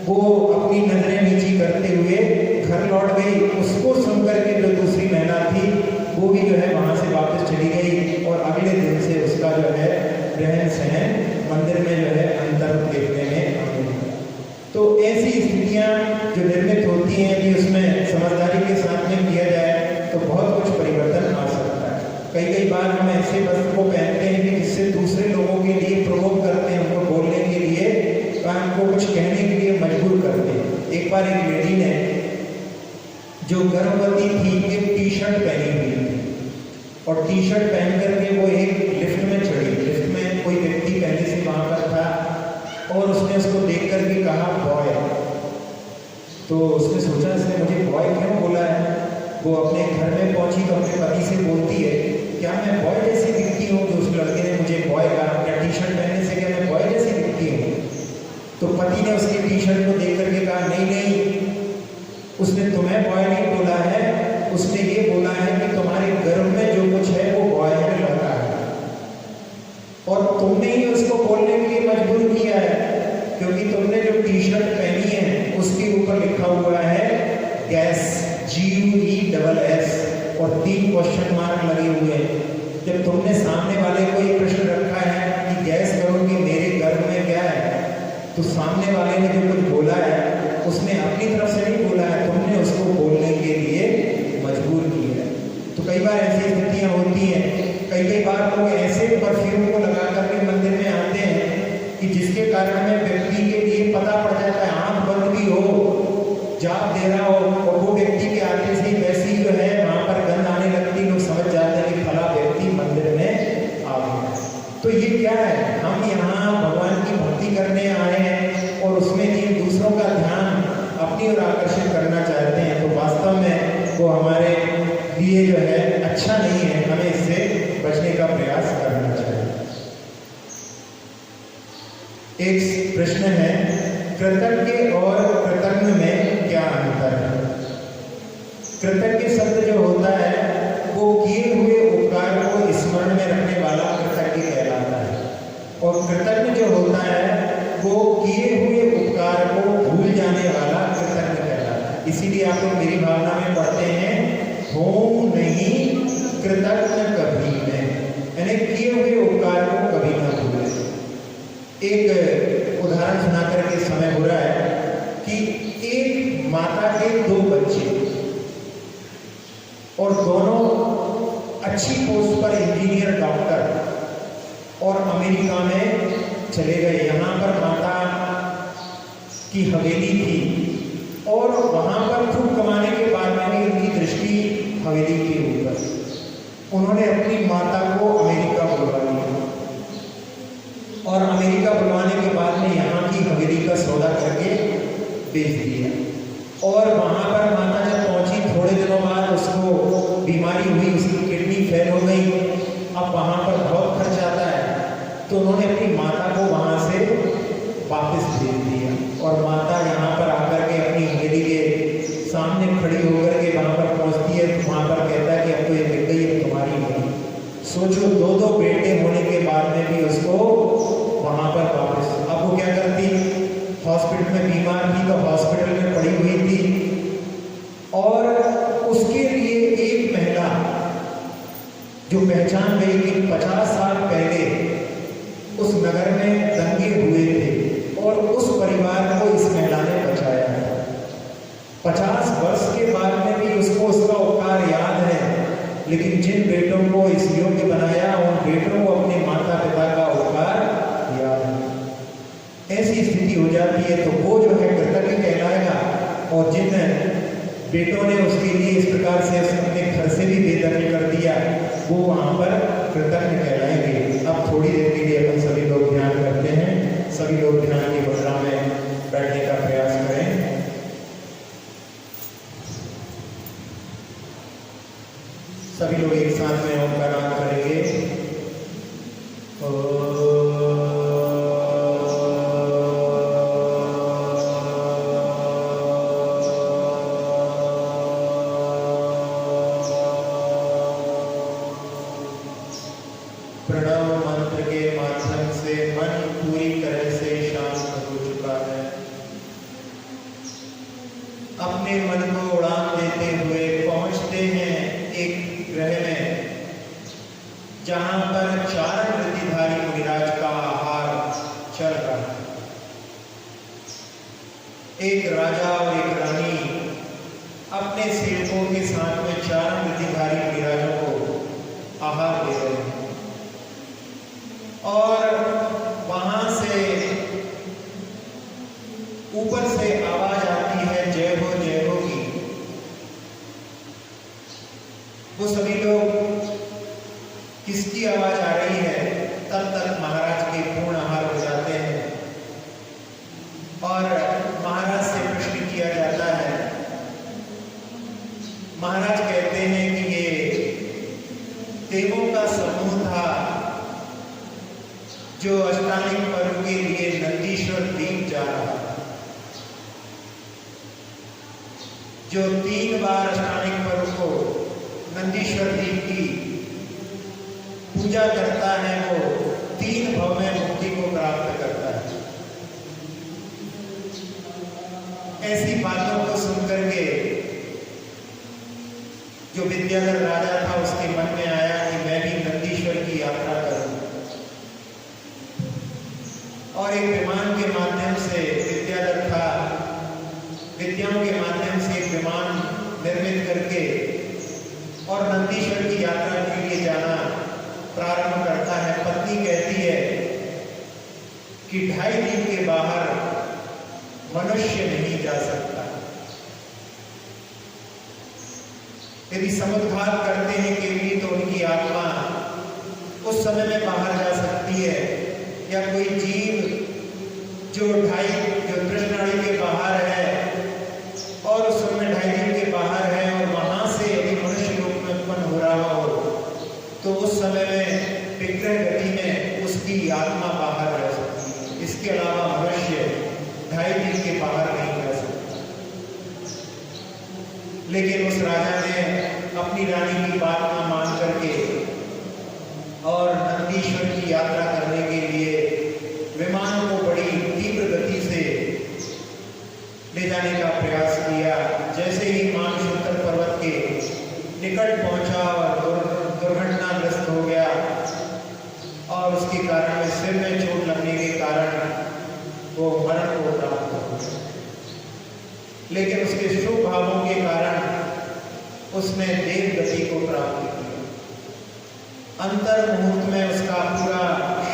वो अपनी नजरें नीची करते हुए घर लौट गई। उसको सुनकर के जो दूसरी महिला थी वो भी जो है वहां से वापस चली गई और अगले दिन से उसका जो है रहन सहन मंदिर में जो है अंतर देखने में आने लगा। तो ऐसी स्थितियां जो निर्मित होती हैं यदि उसमें समझदारी के साथ में किया जाए तो बहुत कुछ परिवर्तन आ सकता है। कई बार हम ऐसे वस्त्र को पहनते हैं कि जिससे दूसरे लोगों के लिए प्रोवोक करते हैं, उनको बोलने के लिए या उनको कुछ कहने के लिए मजबूर करते हैं। एक बार एक लेडी ने जो गर्भवती थी एक टी शर्ट पहनी हुई थी और टी शर्ट पहन करके वो एक लिफ्ट में चढ़ी। लिफ्ट में कोई व्यक्ति पहले से वहां पर था और उसने उसको देख करके कहा बॉय। तो उसने सोचा इसने मुझे बॉय क्यों बोला है। वो अपने घर में पहुंची तो अपने पति से बोलती है, क्या मैं बॉय जैसी दिखती हूँ जो उस लड़के ने मुझे बॉय कहा, क्या टी शर्ट पहनने से क्या मैं बॉय जैसी दिखती हूँ। तो पति ने उसकी टी शर्ट को देख करके कहा नहीं, उसने तुम्हें बॉय नहीं बोला है, उसने ये बोला है कि तुम्हारे गर्भ में जो कुछ है वो बॉय है, लड़का है और तुमने ही उसको बोलने के लिए मजबूर किया है क्योंकि तुमने जो टी शर्ट पहनी है उसके ऊपर लिखा हुआ है गैस, GUESS और 3 क्वेश्चन मार्क लगे हुए हैं। जब तुमने सामने वाले को ये प्रश्न रखा है कि गैस करो कि मेरे गर्भ में क्या है, तो सामने वाले ने जो कुछ बोला है उसने अपनी तरफ से नहीं बोला है, तुमने उसको बोलने के लिए मजबूर किया है। तो कई बार ऐसी स्थितियां होती हैं। कई बार लोग ऐसे परफ्यूम को लगा करके मंदिर में आते हैं कि जिसके कारण में व्यक्ति के लिए पता पड़ जाता है, आंख बंद भी हो, जाप दे रहा हो और वो व्यक्ति के आते से वैसी जो है वहां पर गंध आने लगती, लोग समझ जाते हैं कि फला व्यक्ति मंदिर में आ गया। तो ये क्या है, हम यहाँ भगवान की भक्ति करने आए हैं और उसमें एक दूसरों का ध्यान अपनी ओर आकर्षित करना चाहते हैं, तो वास्तव में वो हमारे लिए जो है अच्छा नहीं है। हमें इससे बचने का प्रयास करना चाहिए। एक प्रश्न है, कृतज्ञ और कृतज्ञ में क्या अंतर है। कृतज्ञ शब्द जो होता है वो किए हुए उपकार को स्मरण में रखने वाला कृतज्ञ कहलाता है और कृतज्ञ जो होता है वो किए हुए उपकार को भूल जाने वाला कृतज्ञ कहलाता है। इसीलिए आप लोग मेरी भावना में पढ़ते हैं, हो नहीं कृतज्ञ कभी नहीं, यानी किए हुए उपकार को कभी ना भूले। एक उदाहरण सुना करके समय हो रहा है कि एक माता के 2 बच्चे और दोनों अच्छी पोस्ट पर इंजीनियर, डॉक्टर और अमेरिका में चले गए। यहाँ पर माता की हवेली थी और वहाँ पर खूब कमाने के बाद में भी उनकी दृष्टि हवेली के ऊपर। उन्होंने अपनी माता को अमेरिका बुलवा लिया तो उन्होंने अपनी माता को वहां से वापस भेज दिया और माता यहाँ पर आकर के अपनी हवेली के सामने खड़ी होकर के वहां पर पहुंचती है। तो वहां पर कहता है कि अब तो ये मिल गई, अब तुम्हारी होगी। सोचो, दो बेटे होने के बाद में भी उसको वहां पर वापस। अब वो क्या करती, हॉस्पिटल में बीमार थी तो हॉस्पिटल में पड़ी हुई थी और उसके लिए एक महिला जो पहचान गई कि 50 साल पहले उस नगर में दंगे हुए थे और उस परिवार को इस महिला ने बचाया है। 50 वर्ष के बाद में भी उसको उसका उपकार याद है, लेकिन जिन बेटों को इस योग्य बनाया उन बेटों को अपने माता पिता का उपकार याद है। ऐसी स्थिति हो जाती है तो वो जो है कृतज्ञ कहलाएगा, और जिन बेटों ने उसके लिए इस प्रकार से अपने घर से भी बेदखल कर दिया वो वहां पर कृतज्ञ कहलाएंगे। अब थोड़ी देर के लिए अपन सभी लोग ध्यान करते हैं। सभी लोग ध्यान की मुद्रा में बैठने का प्रयास करें। सभी लोग एक साथ में ओम का नाम करेंगे। प्रणव मंत्र के माध्यम से मन पूरी तरह से शांत हो चुका है। अपने मन को उड़ान देते हुए पहुंचते हैं एक ग्रह में जहां पर चारण वृत्तिधारी मुनिराज का आहार चल रहा है। एक राजा और एक रानी अपने सेवकों के साथ में चारण वृत्तिधारी मुनिराजों को आहार दे रहे हैं और वहां से ऊपर से आवाज आती है जय हो की। वो सभी लोग किसकी आवाज आ रही है तब तक महाराज के पूर्ण आहार हो जाते हैं और महाराज से प्रश्न किया जाता है। महाराज कहते हैं कि ये देवों का समूह था जो अष्टांगिक पर्व के लिए नंदीश्वर द्वीप जा रहा था। जो 3 बार अष्टांगिक पर्व को नंदीश्वर द्वीप की पूजा करता है वो 3 भव में मुक्ति को प्राप्त करता है। ऐसी बातों को सुनकर के जो विद्याधर राजा था उसके मन में आया कि मैं भी नंदीश्वर की यात्रा करूं और एक विमान के माध्यम से विद्याधर था, विद्याओं के माध्यम से एक विमान निर्मित करके और नंदीश्वर की यात्रा के लिए जाना प्रारंभ करता है। पत्नी कहती है कि 2.5 दिन के बाहर मनुष्य नहीं जा सकता। यदि समुद्घात करते हैं केवली तो उनकी आत्मा उस समय में बाहर जा सकती है, या कोई जीव जो तृष्णाड़ी के बाहर है और उस समय 2.5 दिन के बाहर है और वहां से यदि मनुष्य लोक में उत्पन्न हो रहा हो तो उस समय में विग्रह गति में उसकी आत्मा बाहर रह सकती है। इसके अलावा मनुष्य 2.5 दिन के बाहर नहीं रह सकता। लेकिन उस राजा ने अपनी रानी की बात ना मान करके और नंदीश्वर की यात्रा करने के लिए विमान को बड़ी तीव्र गति से ले जाने का प्रयास किया। जैसे ही मानशंकर पर्वत के निकट पहुंचा और दुर्घटनाग्रस्त हो गया और उसके कारण सिर में चोट लगने के कारण वो मरण को प्राप्त हो गया। लेकिन उसके शुभ भावों के कारण उसने देव गति को प्राप्त किया। अंतर मुहूर्त में उसका पूरा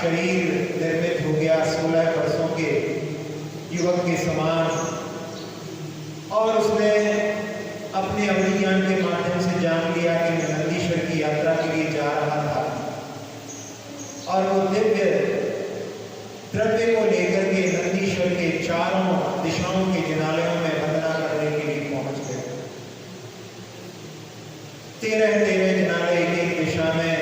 शरीर निर्मित हो गया 16 वर्षों के युवक के समान, और उसने अपने अभिज्ञान के माध्यम से जान लिया कि मैं नंदीश्वर की यात्रा के लिए जा रहा था और वो दिव्य द्रव्य को लेकर के नंदीश्वर के चारों दिशाओं के जिनालयों में वंदना करने के लिए पहुंच गए। 13 जिनालय एक दिशा में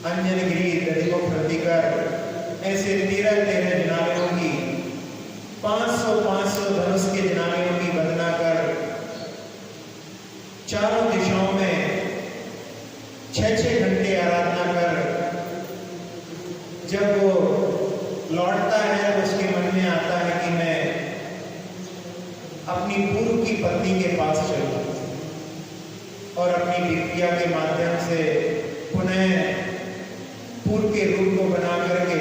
अंजनगिरी लड़ी को प्रति कर ऐसे 13-13 जनानियों की 500-500 धनुष के जनानियों की वंदना कर चारों दिशाओं में 6-6 घंटे आराधना कर जब वो लौटता है तो उसके मन में आता है कि मैं अपनी पूर्व की पत्नी के पास चलूं और अपनी विद्या के माध्यम से पुनः पूर्व के रूप को बना करके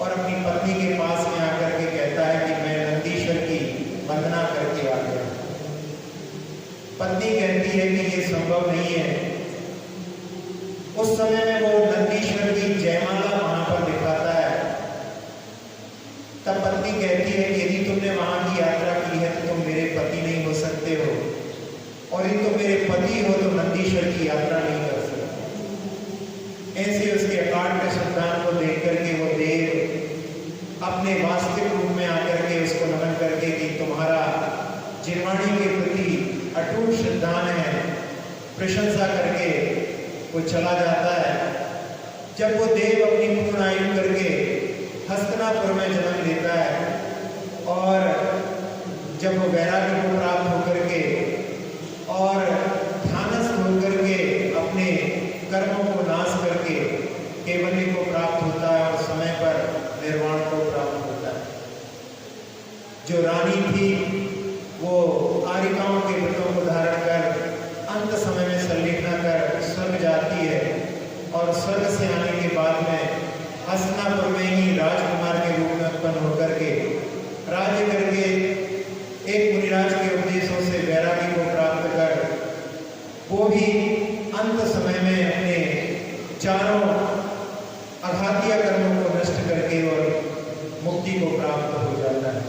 और अपनी पत्नी के पास में आकर के कहता है कि मैं नंदीश्वर की वंदना करके आ गया। पत्नी कहती है कि ये संभव नहीं है। उस समय में वो नंदीश्वर की जयमाला वहां पर दिखाता है। तब पत्नी कहती है कि यदि तुमने वहां की यात्रा की है तो तुम मेरे पति नहीं हो सकते हो, और यदि तुम मेरे पति हो तो नंदीश्वर की यात्रा नहीं कर सकते। ऐसे उसके अकाट्य सिद्धांत को देख करके वो देव अपने वास्तविक रूप में आकर के उसको नमन करके कि तुम्हारा जिनवाणी के प्रति अटूट श्रद्धान है, प्रशंसा करके वो चला जाता है। जब वो देव अपनी पूर्ण आयु करके हस्तिनापुर में जन्म लेता है और जब वो वैराग्य को प्राप्त होकर के और ध्यानस्थ होकर के अपने कर्मों को नाश करके केवल्य को प्राप्त होता है और समय पर निर्वाण को प्राप्त होता है। जो रानी थी वो आरिकाओं के व्रतों को धारण कर अंत समय में संलीना कर स्वर्ग जाती है और स्वर्ग से आने के बाद में हस्तिनापुर में ही राजकुमार के रूप में उत्पन्न होकर के राज्य करके एक मुनिराज के उपदेशों से वैरागी को प्राप्त कर वो भी अंत समय में अपने चारों अघातीय कर्मों को नष्ट करके और मुक्ति को प्राप्त हो जाता है।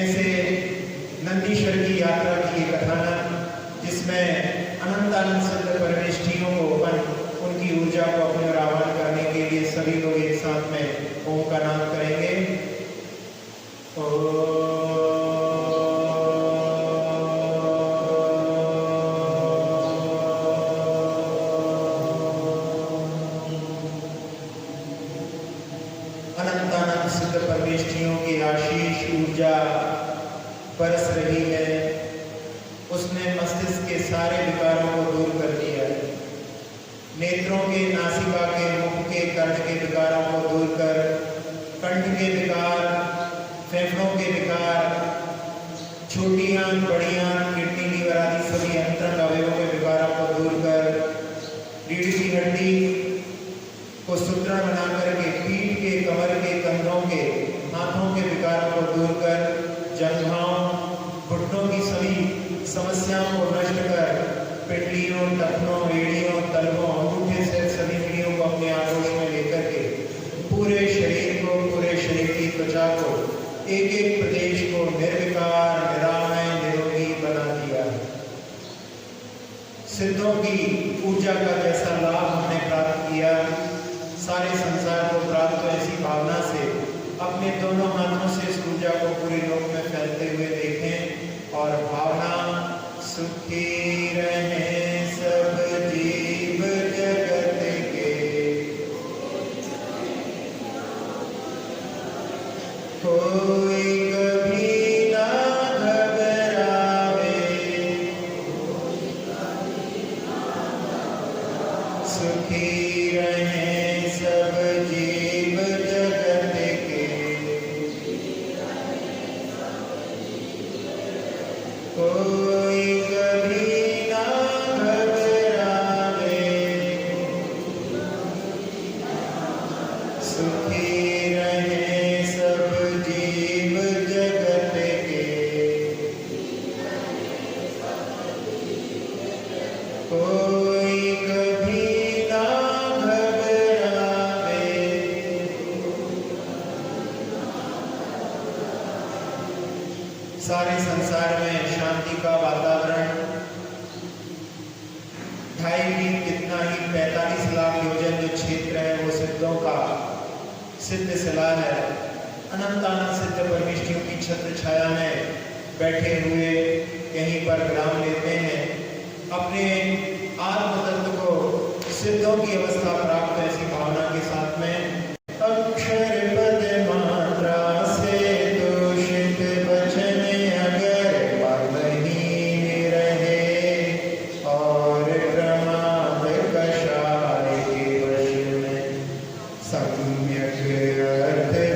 ऐसे नंदीश्वर की यात्रा की ये कथानक जिसमें अनंतानंद सिद्ध परमेष्ठियों को उनकी ऊर्जा को अपने ओर आह्वान करने के लिए सभी लोग एक साथ में ओम का नाम करेंगे। अनंतानंद सिद्ध परमेष्ठियों की आशीष ऊर्जा बरस रही है। उसने मस्तिष्क के सारे विकारों को दूर कर दिया है। नेत्रों के, नासिका के, मुख के, कर्ण के विकारों को दूर कर कंठ के विकार, फेफड़ों के विकार, छोटी आंत, बड़ी आंत, किडनी, लीवर आदि सभी अंतरंग अवयवों के विकारों को दूर कर रीढ़ की हड्डी को सुदृढ़ बना करके पीठ के, कमर के, कंधों के, हाथों के विकारों को दूर कर जंघाओं, घुटनों की सभी समस्याओं को नष्ट कर पिंडलियों, टखनों, एड़ियों, तलवों, अंगूठे से सभी इंद्रियों को अपने आगोश में लेकर के पूरे शरीर को, पूरे शरीर की त्वचा को, एक एक प्रदेश को निर्विकार, निरामय, निरोगी बना दिया। सिद्धों की ऊर्जा का जैसा लाभ हमने प्राप्त किया, सारे संसार को प्राप्त ऐसी भावना से अपने दोनों हाथों से इस ऊर्जा को पूरे लोक में फैलते हुए देखें और भावना सुखी रहे सब जीव जगत के, कोई कभी ना घबरावे, सुखी रहे सब जीव जगत के, कोई कभी ना घबरावे, सुखी रहे सब जीव जगत के, कोई कभी ना घबरावे। सारे संसार में शांति का वातावरण 2.5 कितना ही 45 लाख योजन जो क्षेत्र है वो सिद्धों का सिद्ध शिला है। अनंतानंद सिद्ध परमेष्ठियों की छत्र छाया में बैठे हुए यहीं पर विराम लेते हैं। अपने आत्म तत्व को सिद्धों की अवस्था प्राप्त ऐसी भावना सम्यक् अर्थे